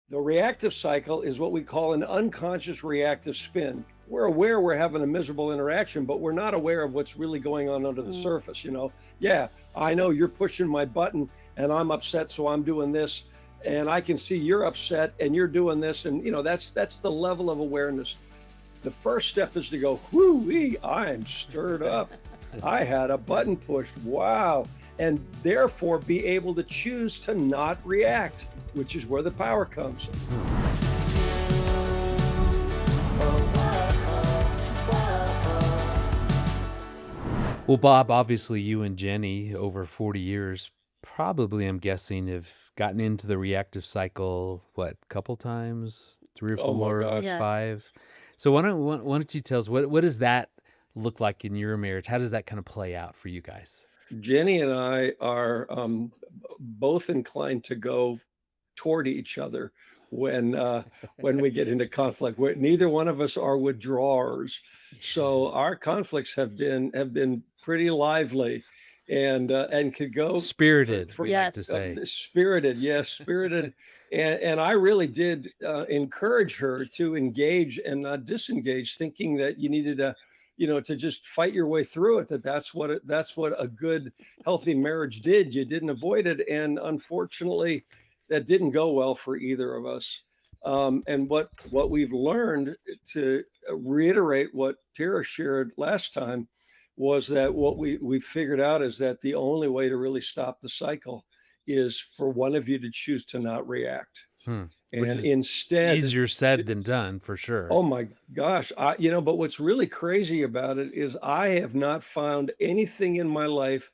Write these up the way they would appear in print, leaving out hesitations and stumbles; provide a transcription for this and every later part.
The reactive cycle is what we call an unconscious reactive spin. We're aware we're having a miserable interaction, but we're not aware of what's really going on under the Mm. surface. Yeah, I know you're pushing my button and I'm upset, so I'm doing this. And I can see you're upset and you're doing this. And that's the level of awareness. The first step is to go, whoo-wee, I'm stirred up. I had a button pushed. Wow. And therefore be able to choose to not react, which is where the power comes. Well, Bob, obviously you and Jenny over 40 years probably, I'm guessing, have gotten into the reactive cycle, what, couple times, three or Oh my four, gosh. Yes. five? So why don't you tell us what does that look like in your marriage? How does that kind of play out for you guys? Jenny and I are both inclined to go toward each other when we get into conflict. Neither one of us are withdrawers, so our conflicts have been pretty lively, and could go Spirited, for we like to Yes. say. spirited, yes, spirited. And I really did encourage her to engage and not disengage, thinking that you needed to just fight your way through it. That's what a good, healthy marriage did. You didn't avoid it, and unfortunately, that didn't go well for either of us. And what we've learned, to reiterate what Tara shared last time, was that what we figured out is that the only way to really stop the cycle is for one of you to choose to not react, Hmm. Which and is instead easier to, said than done for sure. oh my gosh, but what's really crazy about it is I have not found anything in my life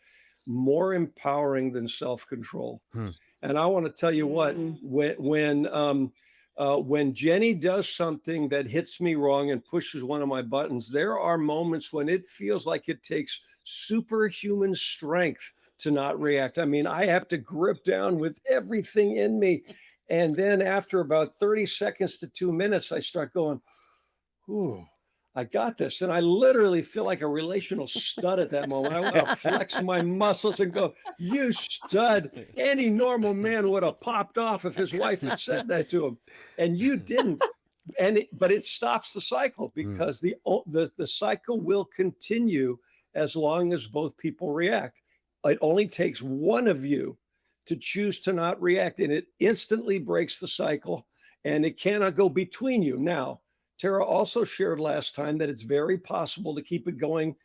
more empowering than self-control. Hmm. And I want to tell you what, Mm. when Jenny does something that hits me wrong and pushes one of my buttons, there are moments when it feels like it takes superhuman strength to not react. I mean, I have to grip down with everything in me. And then after about 30 seconds to 2 minutes, I start going, ooh, I got this. And I literally feel like a relational stud at that moment. I want to flex my muscles and go, you stud. Any normal man would have popped off if his wife had said that to him. And you didn't. But it stops the cycle, Hmm. because the cycle will continue as long as both people react. It only takes one of you to choose to not react, and it instantly breaks the cycle, and it cannot go between you. Now, Tara also shared last time that it's very possible to keep it going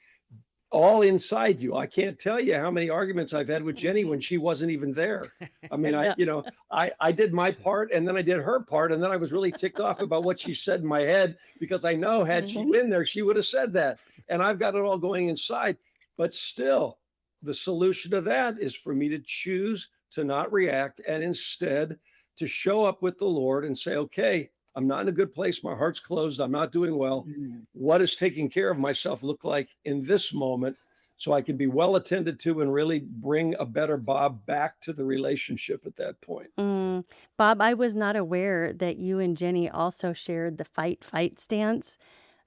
all inside you. I can't tell you how many arguments I've had with Jenny when she wasn't even there. I mean, Yeah. I did my part, and then I did her part, and then I was really ticked off about what she said in my head, because I know, had she been there, she would have said that. And I've got it all going inside. But still, the solution to that is for me to choose to not react, and instead to show up with the Lord and say, okay, I'm not in a good place. My heart's closed. I'm not doing well. Mm. What does taking care of myself look like in this moment, so I can be well attended to and really bring a better Bob back to the relationship at that point? Mm. Bob, I was not aware that you and Jenny also shared the fight stance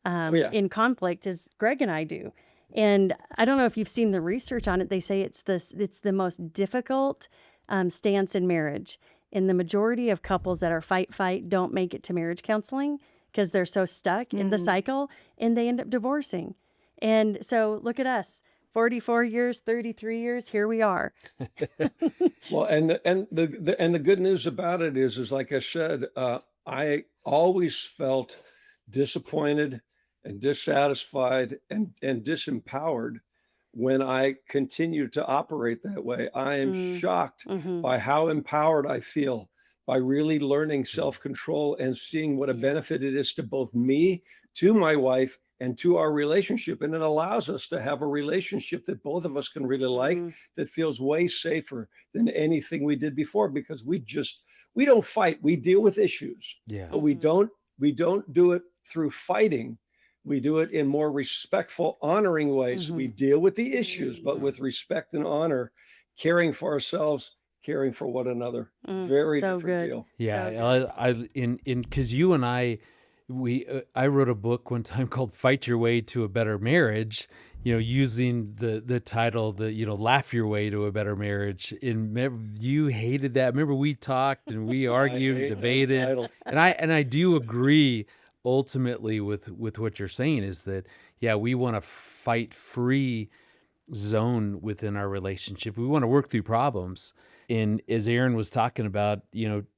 Oh, yeah. in conflict as Greg and I do. And I don't know if you've seen the research on it. They say it's the most difficult stance in marriage. And the majority of couples that are fight don't make it to marriage counseling because they're so stuck in the cycle, and they end up divorcing. And so look at us, 44 years, 33 years, here we are. Well, and the good news about it is like I said, I always felt disappointed and dissatisfied and disempowered when I continue to operate that way. I am Mm. shocked Hmm. by how empowered I feel by really learning self-control and seeing what a Yeah. benefit it is to both me, to my wife, and to our relationship. And it allows us to have a relationship that both of us can really like, Mm. that feels way safer than anything we did before, because we don't fight, we deal with issues, Yeah. but we Hmm. don't do it through fighting. We do it in more respectful, honoring ways. We Hmm. deal with the issues, but Mm. with respect and honor, caring for ourselves, caring for one another. Mm. Very So different good. deal. Yeah, So good. in because you and I, I wrote a book one time called "Fight Your Way to a Better Marriage," using the title, laugh your way to a better marriage. And you hated that. Remember, we talked and we I argued, hate that debated, title. and I do agree ultimately with what you're saying is that, yeah, we want to fight free zone within our relationship. We want to work through problems. And as Erin was talking about,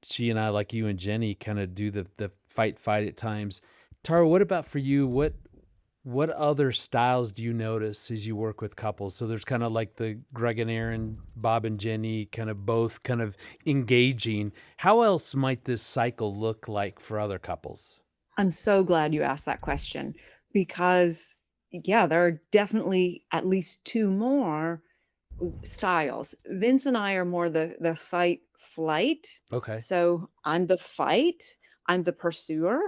she and I, like you and Jenny, kind of do the fight at times. Tara, what about for you? What other styles do you notice as you work with couples? So there's kind of like the Greg and Erin, Bob and Jenny, kind of both kind of engaging. How else might this cycle look like for other couples? I'm so glad you asked that question because, yeah, there are definitely at least two more styles. Vince and I are more the fight flight. Okay. So I'm the fight, I'm the pursuer,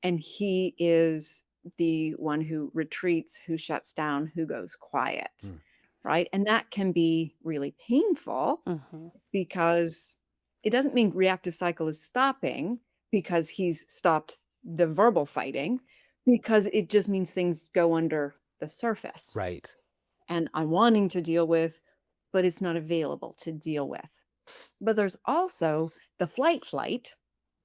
and he is the one who retreats, who shuts down, who goes quiet. Mm. Right. And that can be really painful Mm-hmm. because it doesn't mean reactive cycle is stopping because he's stopped the verbal fighting, because it just means things go under the surface. Right. And I'm wanting to deal with, but it's not available to deal with. But there's also the flight,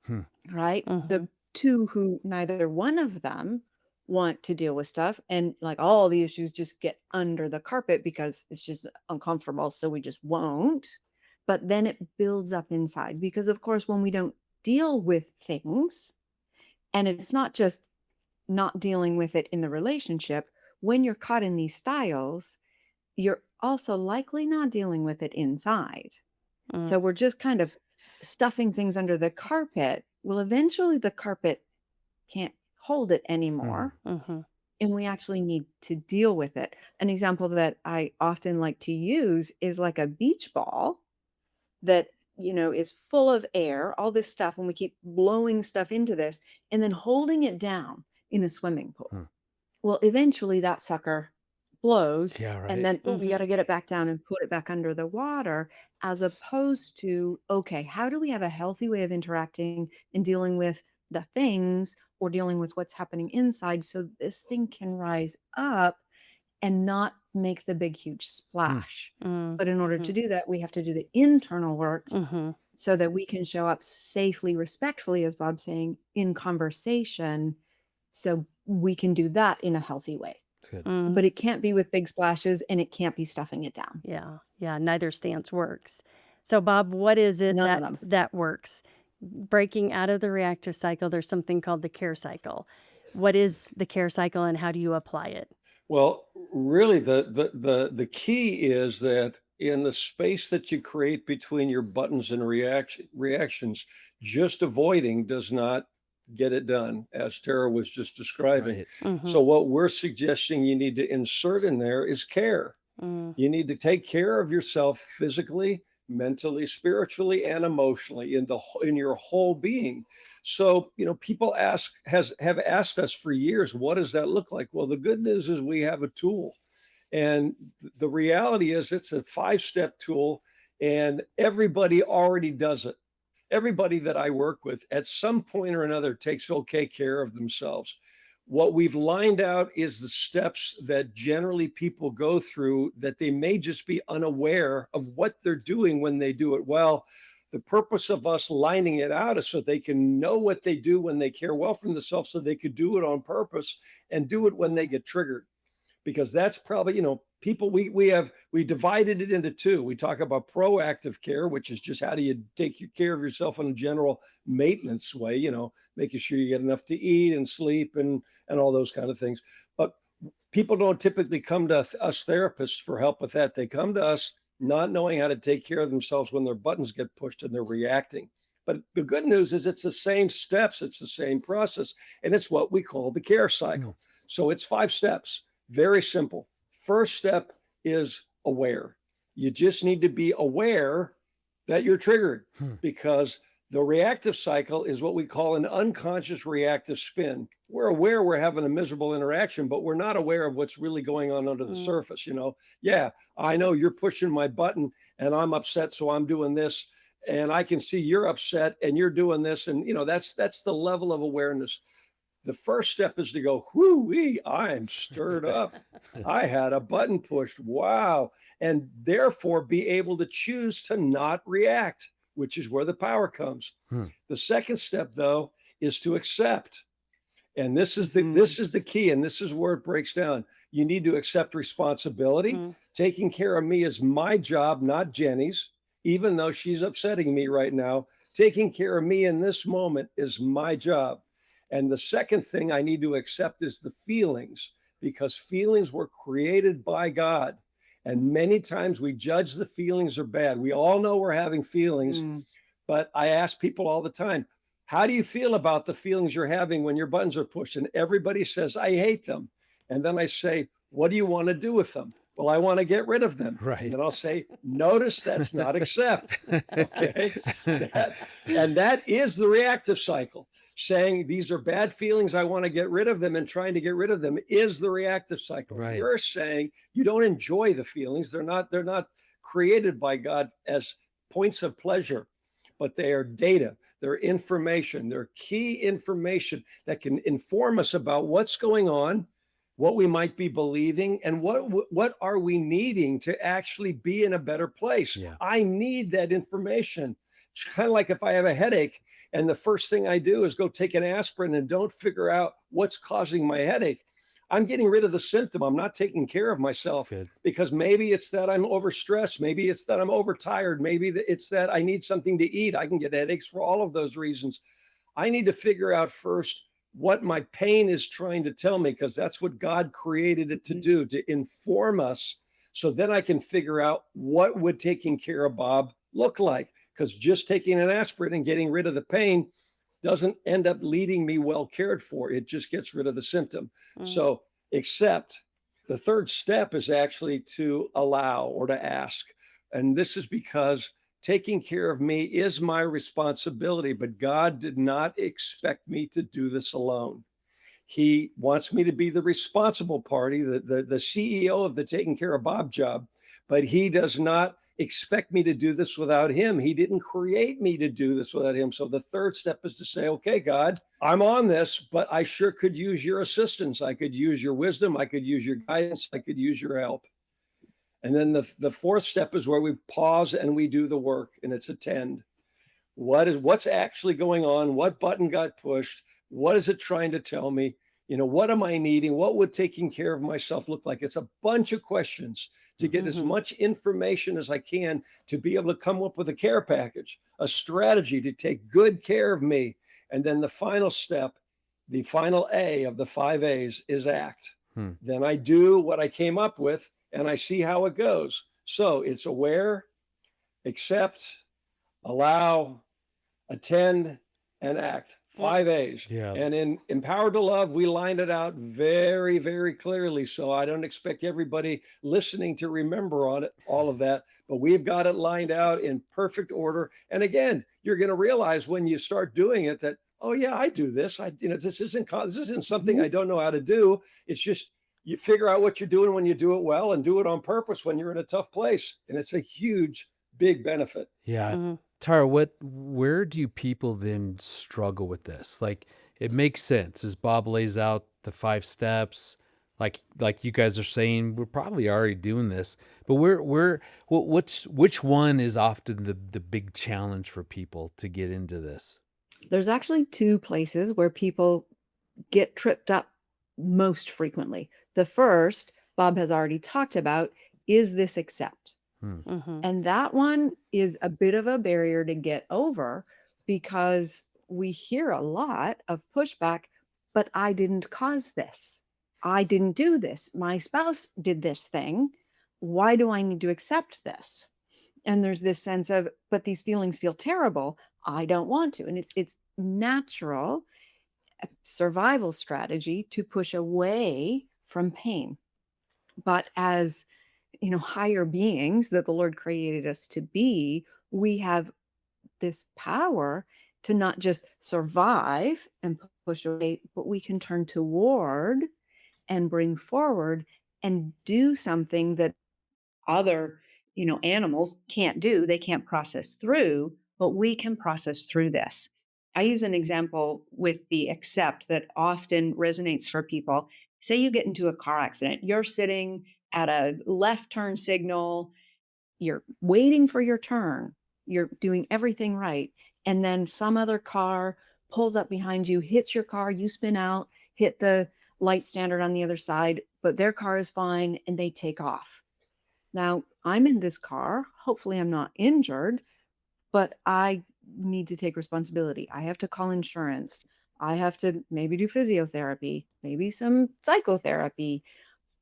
Hmm. right? Mhm. The two who neither one of them want to deal with stuff, and like all the issues just get under the carpet because it's just uncomfortable, so we just won't. But then it builds up inside because, of course, when we don't deal with things, and it's not just not dealing with it in the relationship, when you're caught in these styles, you're also likely not dealing with it inside. Mm. So we're just kind of stuffing things under the carpet. Well, eventually the carpet can't hold it anymore, Mm-hmm. and we actually need to deal with it. An example that I often like to use is like a beach ball that, is full of air, all this stuff, and we keep blowing stuff into this and then holding it down in a swimming pool. Hmm. Well, eventually that sucker blows, Yeah, right. and then we Mhm. got to get it back down and put it back under the water, as opposed to, okay, how do we have a healthy way of interacting and dealing with the things or dealing with what's happening inside so this thing can rise up and not make the big, huge splash. Mm. But in order to Mhm. do that, we have to do the internal work Mhm. so that we can show up safely, respectfully, as Bob's saying, in conversation. So we can do that in a healthy way. That's good. Mm. But it can't be with big splashes, and it can't be stuffing it down. Yeah. Yeah. Neither stance works. So, Bob, what is it None of that them. that works? Breaking out of the reactive cycle, there's something called the care cycle. What is the care cycle and how do you apply it? Well, really, the key is that in the space that you create between your buttons and reactions, just avoiding does not get it done, as Tara was just describing. Right. Mm-hmm. So what we're suggesting you need to insert in there is care. Mm. You need to take care of yourself physically, mentally, spiritually, and emotionally in your whole being. So, people have asked us for years, what does that look like? Well, the good news is we have a tool. And the reality is it's a 5-step tool, and everybody already does it. Everybody that I work with at some point or another takes okay care of themselves. What we've lined out is the steps that generally people go through that they may just be unaware of what they're doing when they do it well. The purpose of us lining it out is so they can know what they do when they care well for themselves, so they could do it on purpose and do it when they get triggered. Because that's probably, people we divided it into two. We talk about proactive care, which is just how do you take care of yourself in a general maintenance way, making sure you get enough to eat and sleep and all those kind of things. But people don't typically come to us therapists for help with that. They come to us not knowing how to take care of themselves when their buttons get pushed and they're reacting. But the good news is it's the same steps, it's the same process, and it's what we call the care cycle. So it's 5 steps, very simple. First step is aware. You just need to be aware that you're triggered, because the reactive cycle is what we call an unconscious reactive spin. We're aware we're having a miserable interaction, but we're not aware of what's really going on under the surface. Yeah, I know you're pushing my button and I'm upset, so I'm doing this. And I can see you're upset and you're doing this. And, that's the level of awareness. The first step is to go, whoo-wee, I'm stirred up. I had a button pushed. Wow. And therefore be able to choose to not react, which is where the power comes. Hmm. The second step, though, is to accept. And Mhm. this is the key, and this is where it breaks down. You need to accept responsibility. Mm. Taking care of me is my job, not Jenny's, even though she's upsetting me right now. Taking care of me in this moment is my job. And the second thing I need to accept is the feelings, because feelings were created by God. And many times we judge the feelings are bad. We all know we're having feelings, Mm. but I ask people all the time, how do you feel about the feelings you're having when your buttons are pushed? And everybody says, I hate them. And then I say, what do you want to do with them? Well, I want to get rid of them. And Right. then I'll say, notice that's not accept. Okay. That is the reactive cycle. Saying these are bad feelings, I want to get rid of them, and trying to get rid of them is the reactive cycle. Right. You're saying you don't enjoy the feelings. They're not created by God as points of pleasure, but they are data. They're information. They're key information that can inform us about what's going on, what we might be believing, and what are we needing to actually be in a better place. Yeah. I need that information. It's kind of like if I have a headache and the first thing I do is go take an aspirin and don't figure out what's causing my headache. I'm getting rid of the symptom. I'm not taking care of myself, Good. because maybe it's that I'm overstressed. Maybe it's that I'm overtired. Maybe it's that I need something to eat. I can get headaches for all of those reasons. I need to figure out first what my pain is trying to tell me, because that's what God created it to do, to inform us. So then I can figure out what would taking care of Bob look like, because just taking an aspirin and getting rid of the pain doesn't end up leading me well cared for. It just gets rid of the symptom. Mm. So, except the third step is actually to allow or to ask. And this is because taking care of me is my responsibility, but God did not expect me to do this alone. He wants me to be the responsible party, the CEO of the taking care of Bob job, but he does not expect me to do this without him. He didn't create me to do this without him. So the third step is to say, okay, God, I'm on this, but I sure could use your assistance. I could use your wisdom. I could use your guidance. I could use your help. And then the fourth step is where we pause and we do the work, and it's attend. What's actually going on? What button got pushed? What is it trying to tell me? What am I needing? What would taking care of myself look like? It's a bunch of questions to get as Mhm. much information as I can to be able to come up with a care package, a strategy to take good care of me. And then the final step, the final A of the 5 A's is act. Hmm. Then I do what I came up with and I see how it goes. So it's aware, accept, allow, attend, and act. 5 A's. Yeah. And in Empowered to Love, we lined it out very, very clearly. So I don't expect everybody listening to remember on it, all of that, but we've got it lined out in perfect order. And again, you're going to realize when you start doing it that, oh yeah, I do this. This isn't something I don't know how to do. It's just you figure out what you're doing when you do it well, and do it on purpose when you're in a tough place. And it's a huge, big benefit. Yeah. Mhm. Tara, where do people then struggle with this? Like, it makes sense as Bob lays out the 5 steps, like you guys are saying, we're probably already doing this, but which one is often the big challenge for people to get into this? There's actually two places where people get tripped up most frequently. The first, Bob has already talked about, is this accept. Hmm. Mhm. And that one is a bit of a barrier to get over, because we hear a lot of pushback, but I didn't cause this. I didn't do this. My spouse did this thing. Why do I need to accept this? And there's this sense of, but these feelings feel terrible. I don't want to. And it's natural survival strategy to push away from pain. But as higher beings that the Lord created us to be, we have this power to not just survive and push away, but we can turn toward and bring forward and do something that other animals can't do. They can't process through, but we can process through this. I use an example with the accept that often resonates for people. Say you get into a car accident, you're sitting at a left turn signal, you're waiting for your turn, you're doing everything right. And then some other car pulls up behind you, hits your car, you spin out, hit the light standard on the other side, but their car is fine and they take off. Now, I'm in this car. Hopefully, I'm not injured, but I need to take responsibility. I have to call insurance. I have to maybe do physiotherapy, maybe some psychotherapy.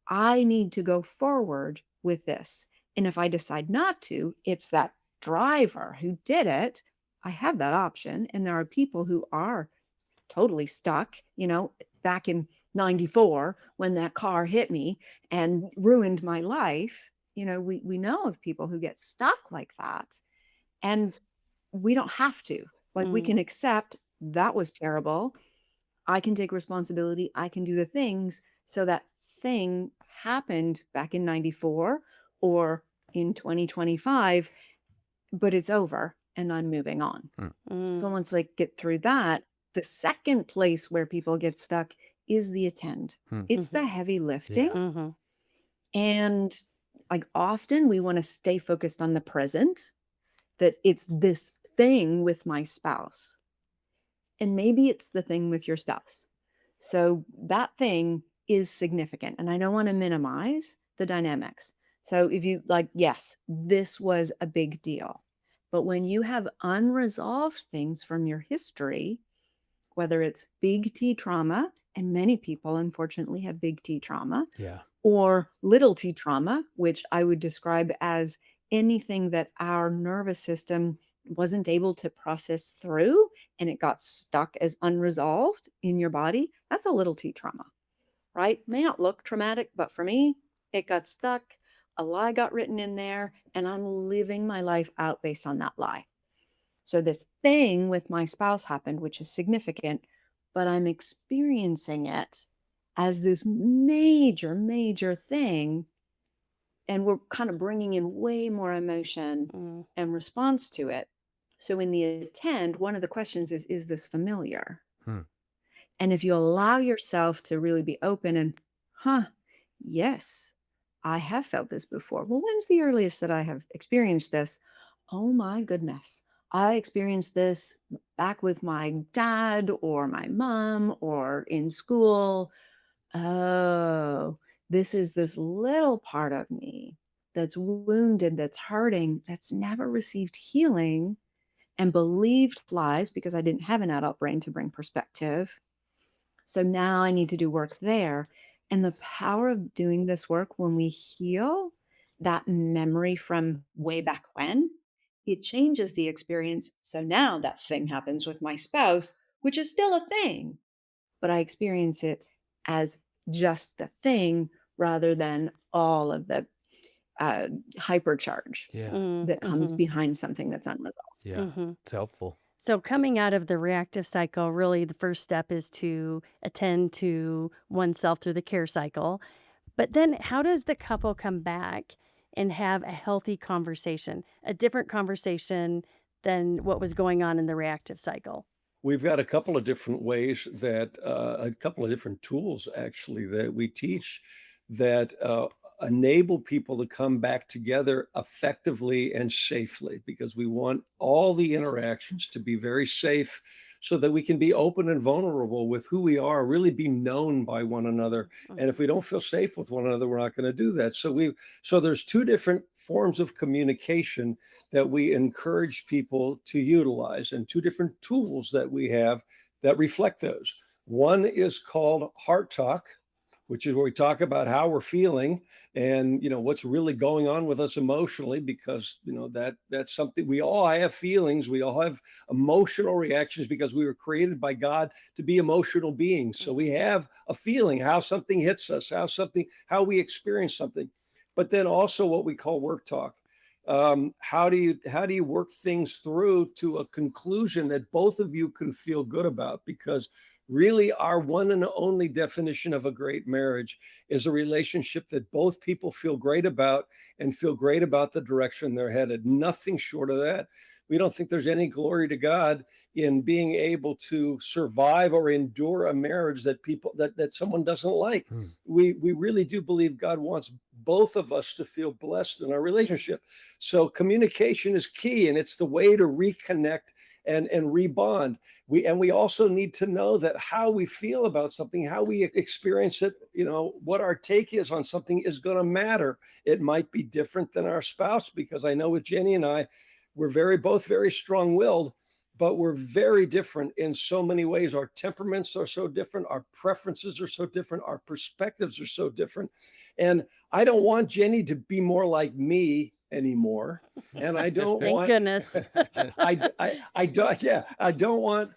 I need to go forward with this. And if I decide not to, it's that driver who did it. I have that option. And there are people who are totally stuck, back in 94 when that car hit me and ruined my life. We know of people who get stuck like that. And we don't have to. Like, we Mm. can accept that was terrible. I can take responsibility. I can do the things so that thing happened back in 94 or in 2025, but it's over and I'm moving on. Mm. So Mm. once we get through that, the second place where people get stuck is the attend. Hmm. It's Mhm. the heavy Yeah. lifting. Mhm. And like often we want to stay focused on the present, that it's this thing with my spouse. And maybe it's the thing with your spouse. So that thing is significant. And I don't want to minimize the dynamics. So if you like, yes, this was a big deal. But when you have unresolved things from your history, whether it's big T trauma, and many people unfortunately have big T trauma, Yeah. or little t trauma, which I would describe as anything that our nervous system wasn't able to process through and it got stuck as unresolved in your body. That's a little t trauma, right? May not look traumatic, but for me, it got stuck. A lie got written in there, and I'm living my life out based on that lie. So this thing with my spouse happened, which is significant, but I'm experiencing it as this major, major thing. And we're kind of bringing in way more emotion Mm. and response to it. So in the attend, one of the questions is this familiar? Hmm. And if you allow yourself to really be open and, yes, I have felt this before. Well, when's the earliest that I have experienced this? Oh my goodness. I experienced this back with my dad or my mom or in school. Oh, this is this little part of me that's wounded, that's hurting, that's never received healing and believed lies because I didn't have an adult brain to bring perspective. So now I need to do work there. And the power of doing this work when we heal that memory from way back when, it changes the experience. So now that thing happens with my spouse, which is still a thing, but I experience it as just the thing rather than all of the hypercharge Yeah. Mm. that comes Mhm. behind something that's unresolved. Yeah. Mhm. It's helpful. So coming out of the reactive cycle, really the first step is to attend to oneself through the care cycle. But then how does the couple come back and have a healthy conversation, a different conversation than what was going on in the reactive cycle? We've got a couple of different ways that a couple of different tools actually that we teach that enable people to come back together effectively and safely because we want all the interactions to be very safe so that we can be open and vulnerable with who we are, really be known by one another. And if we don't feel safe with one another, we're not going to do that. So there's two different forms of communication that we encourage people to utilize and two different tools that we have that reflect those. One is called heart talk, which is where we talk about how we're feeling and what's really going on with us emotionally because that's something we all have feelings, we all have emotional reactions because we were created by God to be emotional beings. So we have a feeling how something hits us, how we experience something. But then also what we call work talk. How do you work things through to a conclusion that both of you can feel good about? Because really, our one and only definition of a great marriage is a relationship that both people feel great about and feel great about the direction they're headed. Nothing short of that. We don't think there's any glory to God in being able to survive or endure a marriage that that someone doesn't like. Hmm. We really do believe God wants both of us to feel blessed in our relationship. So communication is key, and it's the way to reconnect and rebond. We also need to know that how we feel about something, how we experience it, what our take is on something is going to matter. It might be different than our spouse, because I know with Jenny and I, we're both very strong-willed, but we're very different in so many ways. Our temperaments are so different, our preferences are so different, our perspectives are so different. And I don't want Jenny to be more like me anymore. And I don't Thank want goodness. I don't, yeah, I don't want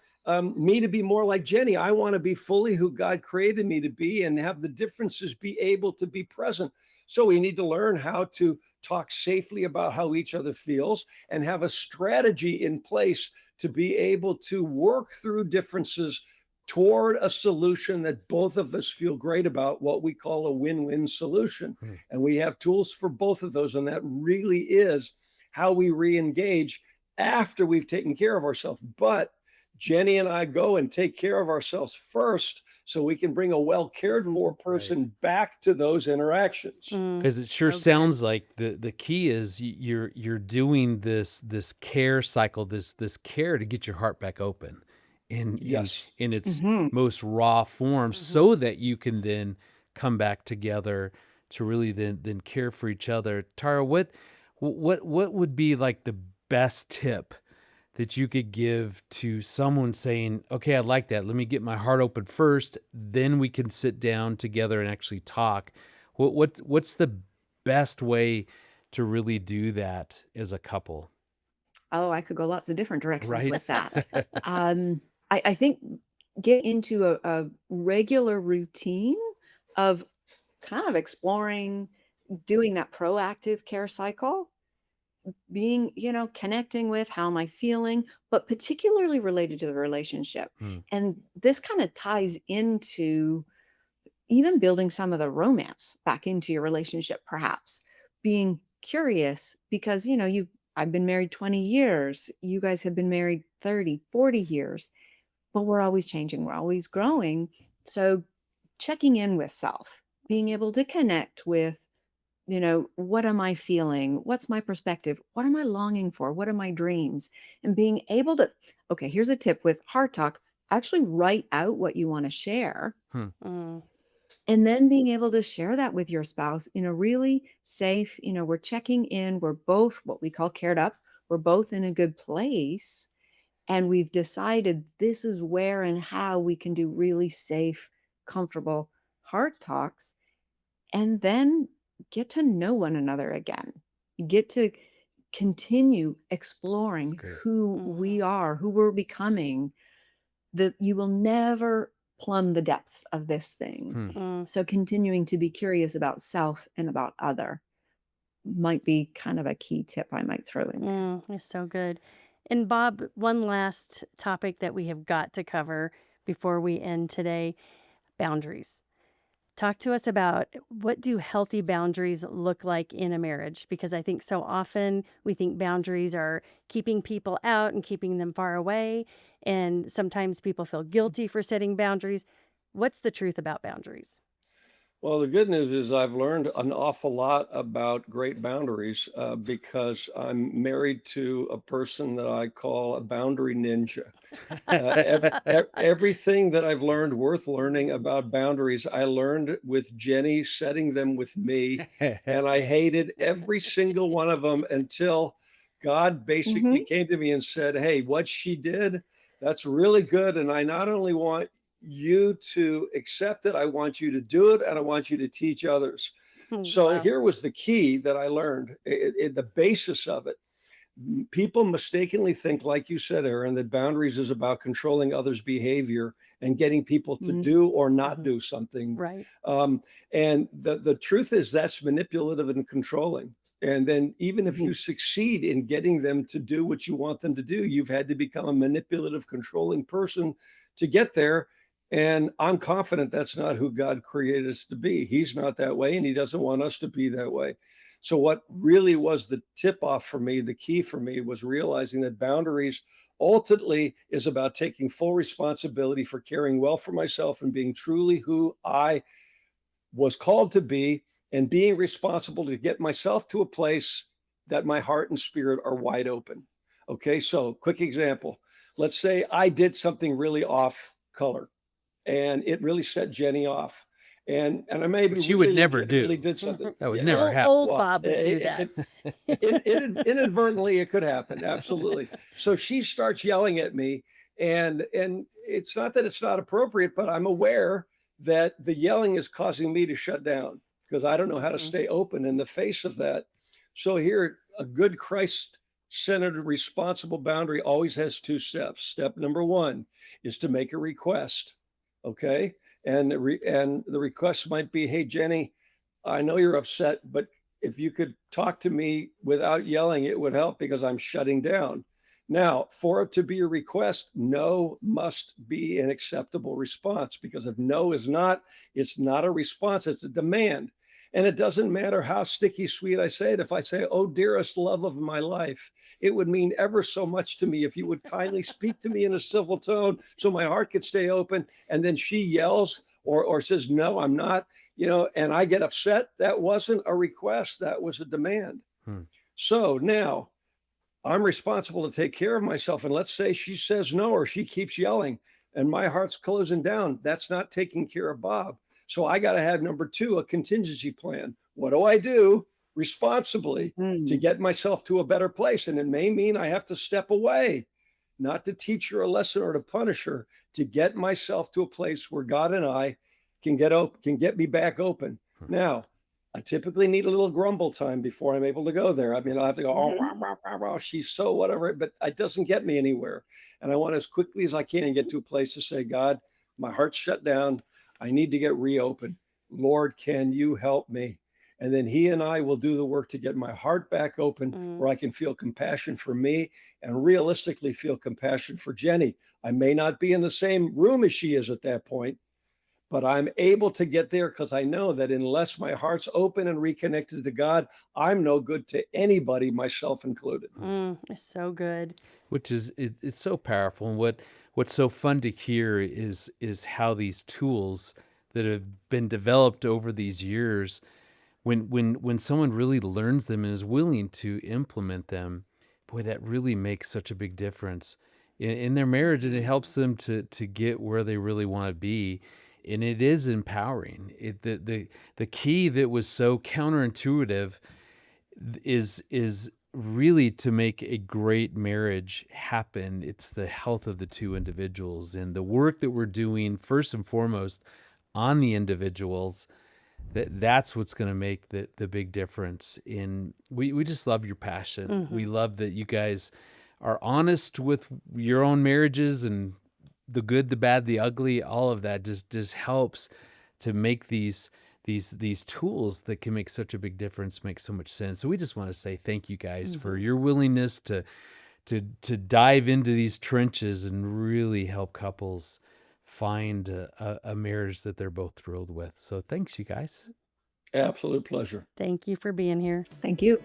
me to be more like Jenny. I want to be fully who God created me to be, and have the differences be able to be present. So we need to learn how to talk safely about how each other feels, and have a strategy in place to be able to work through differences toward a solution that both of us feel great about, what we call a win-win solution. Hmm. And we have tools for both of those. And that really is how we re-engage after we've taken care of ourselves. But Jenny and I go and take care of ourselves first, so we can bring a well cared for person back to those interactions. Because it sure So good. sounds like the key is you're doing this care cycle, this care to get your heart back open Yes. in its Mhm. most raw form, so that you can then come back together to really then care for each other. Tara, what would be like the best tip that you could give to someone saying, okay, I like that, let me get my heart open first, then we can sit down together and actually talk? What's the best way to really do that as a couple? Oh, I could go lots of different directions Right? with that. I think get into a regular routine of kind of exploring, doing that proactive care cycle, being, connecting with how am I feeling, but particularly related to the relationship. Hmm. And this kind of ties into even building some of the romance back into your relationship, perhaps being curious, because, I've been married 20 years. You guys have been married 30, 40 years, but we're always changing. We're always growing. So checking in with self, being able to connect with, what am I feeling? What's my perspective? What am I longing for? What are my dreams? And being able to, okay, here's a tip with Heart Talk, actually write out what you want to share. Mm. And then being able to share that with your spouse in a really safe, we're checking in, we're both what we call cared up, we're both in a good place. And we've decided this is where and how we can do really safe, comfortable heart talks. And then get to know one another again. Get to continue exploring Great. who we are, who we're becoming. That you will never plumb the depths of this thing. Mm. So continuing to be curious about self and about other might be kind of a key tip I might throw in there. It's so good. And Bob, one last topic that we have got to cover before we end today: boundaries. Talk to us about, what do healthy boundaries look like in a marriage? Because I think so often we think boundaries are keeping people out and keeping them far away. And sometimes people feel guilty for setting boundaries. What's the truth about boundaries? Well, the good news is I've learned an awful lot about great boundaries, because I'm married to a person that I call a boundary ninja. Everything that I've learned worth learning about boundaries, I learned with Jenny setting them with me, and I hated every single one of them until God basically came to me and said, "Hey, what she did, that's really good. And I not only want you to accept it, I want you to do it, and I want you to teach others." So Wow. here was the key that I learned, the basis of it. People mistakenly think, like you said, Erin, that boundaries is about controlling others' behavior and getting people to do or not do something. Right. And the truth is that's manipulative and controlling. And then even if you succeed in getting them to do what you want them to do, you've had to become a manipulative, controlling person to get there. And I'm confident that's not who God created us to be. He's not that way, and he doesn't want us to be that way. So what really was the tip off for me, the key for me, was realizing that boundaries ultimately is about taking full responsibility for caring well for myself and being truly who I was called to be, and being responsible to get myself to a place that my heart and spirit are wide open. Okay, so quick example. Let's say I did something really off color and it really set Jenny off. And I maybe Which you would really never do. legitimately did something. That would Yeah, never Old, happen. old well, Bob would do it that. inadvertently it could happen. Absolutely. So she starts yelling at me, and it's not that it's not appropriate, but I'm aware that the yelling is causing me to shut down because I don't know how to Mhm. stay open in the face of that. So here, a good Christ-centered, responsible boundary always has two steps. Step number one is to make a request. Okay. And the request might be, hey, Jenny, I know you're upset, but if you could talk to me without yelling, it would help because I'm shutting down. Now, for it to be a request, no must be an acceptable response, because if no is not, it's not a response, it's a demand. And it doesn't matter how sticky sweet I say it. If I say, oh, dearest love of my life, it would mean ever so much to me if you would kindly speak to me in a civil tone so my heart could stay open. And then she yells or says, no, I'm not, and I get upset. That wasn't a request, that was a demand. Hmm. So now I'm responsible to take care of myself. And let's say she says no, or she keeps yelling and my heart's closing down. That's not taking care of Bob. So I got to have number two, a contingency plan. What do I do responsibly to Mm. get myself to a better place? And it may mean I have to step away, not to teach her a lesson or to punish her, to get myself to a place where God and I can get me back open. Hmm. Now, I typically need a little grumble time before I'm able to go there. I mean, I'll have to go, oh, Mhm. rah, rah, rah, rah, she's so whatever, but it doesn't get me anywhere. And I want as quickly as I can get to a place to say, God, my heart's shut down. I need to get reopened. Lord, can you help me? And then he and I will do the work to get my heart back open Mm. where I can feel compassion for me and realistically feel compassion for Jenny. I may not be in the same room as she is at that point, but I'm able to get there because I know that unless my heart's open and reconnected to God, I'm no good to anybody, myself included. It's so good. Which is it's so powerful. And what's so fun to hear is how these tools that have been developed over these years, when someone really learns them and is willing to implement them, boy, that really makes such a big difference in their marriage, and it helps them to get where they really want to be. And it is empowering. The key that was so counterintuitive is really to make a great marriage happen. It's the health of the two individuals and the work that we're doing first and foremost on the individuals. That's what's going to make the big difference. In we just love your passion. We love that you guys are honest with your own marriages, and the good, the bad, the ugly. All of that just helps to make these tools that can make such a big difference make so much sense. So we just want to say thank you guys for your willingness to dive into these trenches and really help couples find a marriage that they're both thrilled with. So thanks, you guys. Absolute pleasure. Thank you for being here. Thank you.